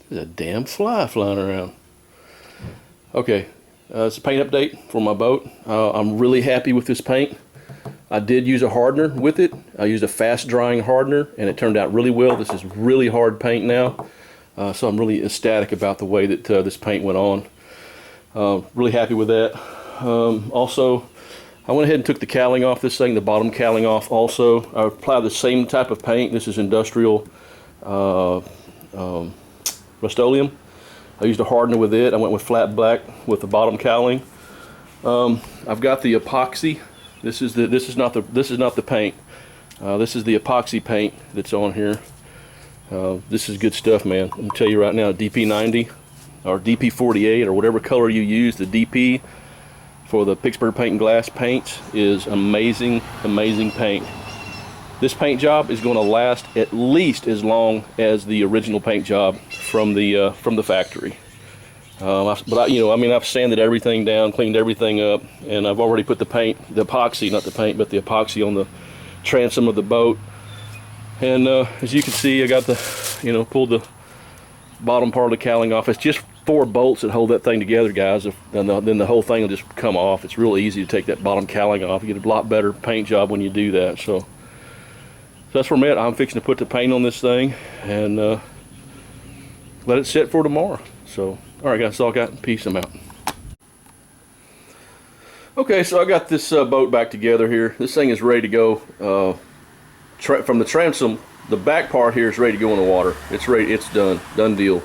There's a damn fly flying around. Okay, it's a paint update for my boat. I'm really happy with this paint. I did use a hardener with it. I used a fast drying hardener and it turned out really well. This is really hard paint now. So I'm really ecstatic about the way that this paint went on. Really happy with that. Also, I went ahead and took the cowling off this thing, the bottom cowling off also. I applied the same type of paint. This is industrial Rust-Oleum. I used a hardener with it. I went with flat black with the bottom cowling. I've got the epoxy. This is not the paint. This is the epoxy paint that's on here. This is good stuff, man. I'm gonna tell you right now, DP90 or DP48 or whatever color you use, the DP for the Pittsburgh Paint and Glass paints is amazing, amazing paint. This paint job is going to last at least as long as the original paint job from the factory. I've sanded everything down, cleaned everything up, and I've already put the paint, the epoxy, not the paint, but the epoxy on the transom of the boat. And as you can see, I got pulled the bottom part of the cowling off. It's just 4 bolts that hold that thing together, guys. Then the whole thing will just come off. It's real easy to take that bottom cowling off. You get a lot better paint job when you do that. So that's where I'm at. I'm fixing to put the paint on this thing and let it sit for tomorrow. So, all right, guys, that's all I got. Peace. I'm out. Okay, so I got this boat back together here. This thing is ready to go. From the transom, the back part here is ready to go in the water. It's ready. It's done deal.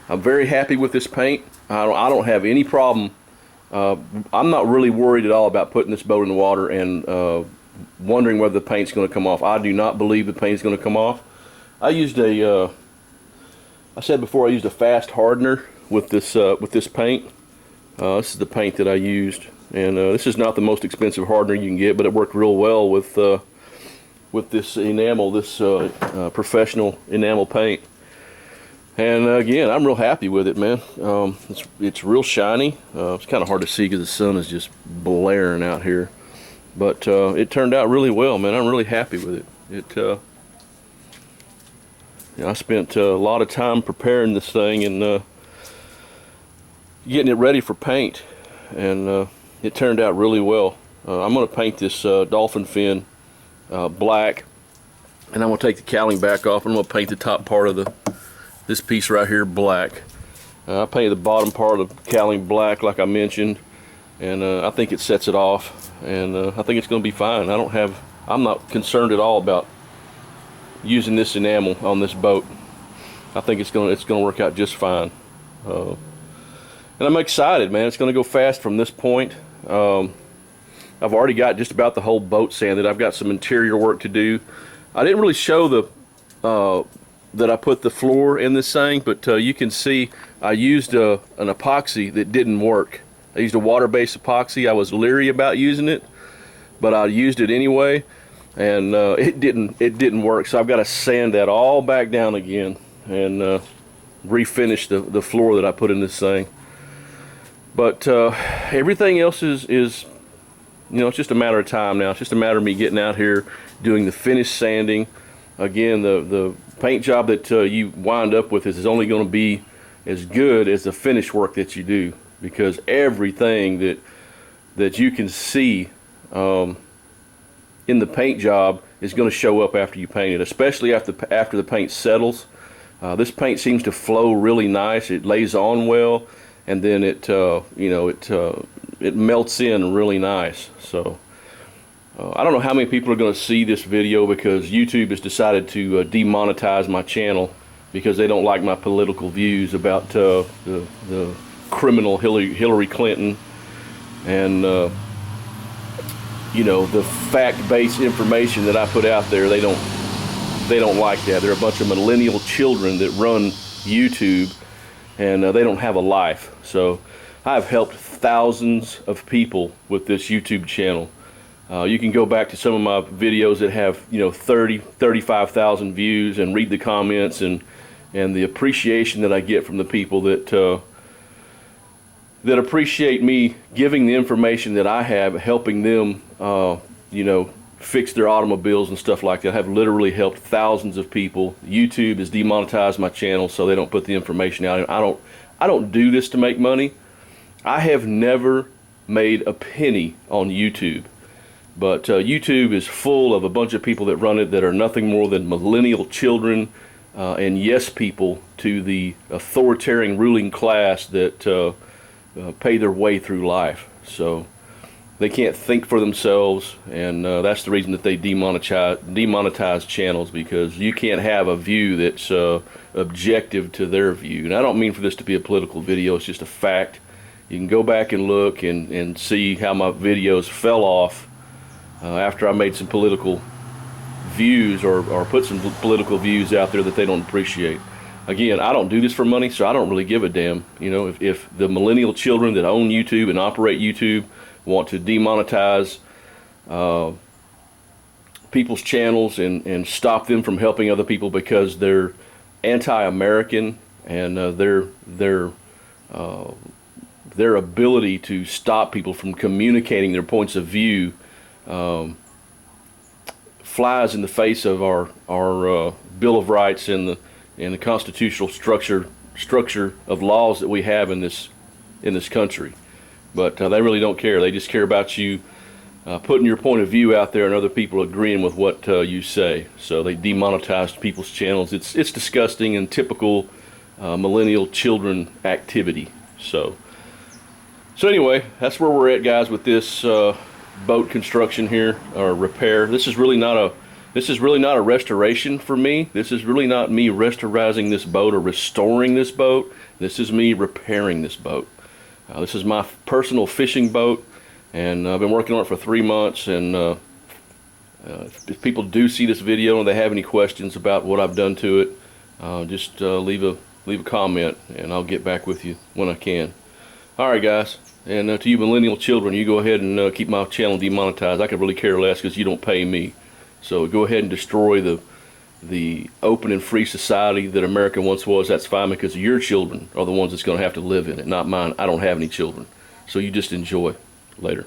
I'm very happy with this paint. I don't have any problem. I'm not really worried at all about putting this boat in the water and wondering whether the paint's going to come off. I do not believe the paint's going to come off. I used I said before, I used a fast hardener with this paint. This is the paint that I used, and this is not the most expensive hardener you can get, but it worked real well with this enamel, this professional enamel paint. And again, I'm real happy with it, man. It's real shiny. It's kind of hard to see because the sun is just blaring out here, but it turned out really well, man. I'm really happy with it. I spent a lot of time preparing this thing and getting it ready for paint, and it turned out really well. I'm going to paint this dolphin fin black, and I'm going to take the cowling back off, and I'm going to paint the top part of this piece right here black. I painted the bottom part of the cowling black like I mentioned, and I think it sets it off, and I think it's going to be fine. I'm not concerned at all about using this enamel on this boat. I think it's going to work out just fine. And I'm excited, man. It's going to go fast from this point. I've already got just about the whole boat sanded. I've got some interior work to do. I didn't really show that I put the floor in this thing, but you can see I used an epoxy that didn't work. I used a water-based epoxy. I was leery about using it, but I used it anyway, and it didn't work. So I've got to sand that all back down again and refinish the floor that I put in this thing. But everything else is it's just a matter of time now. It's just a matter of me getting out here, doing the finish sanding. Again, the paint job that you wind up with is only going to be as good as the finish work that you do, because everything that you can see in the paint job is going to show up after you paint it, especially after the paint settles. This paint seems to flow really nice. It lays on well, and then it melts in really nice. So I don't know how many people are going to see this video, because YouTube has decided to demonetize my channel because they don't like my political views about the criminal Hillary Clinton and the fact-based information that I put out there. They don't like that. They're a bunch of millennial children that run YouTube, and they don't have a life. So I've helped thousands of people with this YouTube channel. You can go back to some of my videos that have 35,000 views and read the comments and the appreciation that I get from the people that appreciate me giving the information that I have, helping them fix their automobiles and stuff like that. Have literally helped thousands of people. YouTube has demonetized my channel, so they don't put the information out. I don't do this to make money. I have never made a penny on YouTube, but YouTube is full of a bunch of people that run it that are nothing more than millennial children and yes people to the authoritarian ruling class that pay their way through life. So they can't think for themselves, and that's the reason that they demonetize channels, because you can't have a view that's objective to their view. And I don't mean for this to be a political video, it's just a fact. You can go back and look and see how my videos fell off after I made some political views or put some political views out there that they don't appreciate. Again, I don't do this for money, so I don't really give a damn. You know, if the millennial children that own YouTube and operate YouTube want to demonetize people's channels and stop them from helping other people because they're anti-American, and their ability to stop people from communicating their points of view flies in the face of our Bill of Rights and the constitutional structure of laws that we have in this country. But they really don't care. They just care about you putting your point of view out there and other people agreeing with what you say. So they demonetized people's channels. It's disgusting and typical millennial children activity. So anyway, that's where we're at, guys, with this boat construction here, or repair. This is really not a restoration for me. This is really not me restoring this boat or restoring this boat. This is me repairing this boat. This is my personal fishing boat, and I've been working on it for 3 months. And if people do see this video and they have any questions about what I've done to it, just leave a comment, and I'll get back with you when I can. All right, guys. And to you millennial children, you go ahead and keep my channel demonetized. I could really care less because you don't pay me. So go ahead and destroy the open and free society that America once was. That's fine, because your children are the ones that's going to have to live in it, not mine. I don't have any children. So you just enjoy. Later.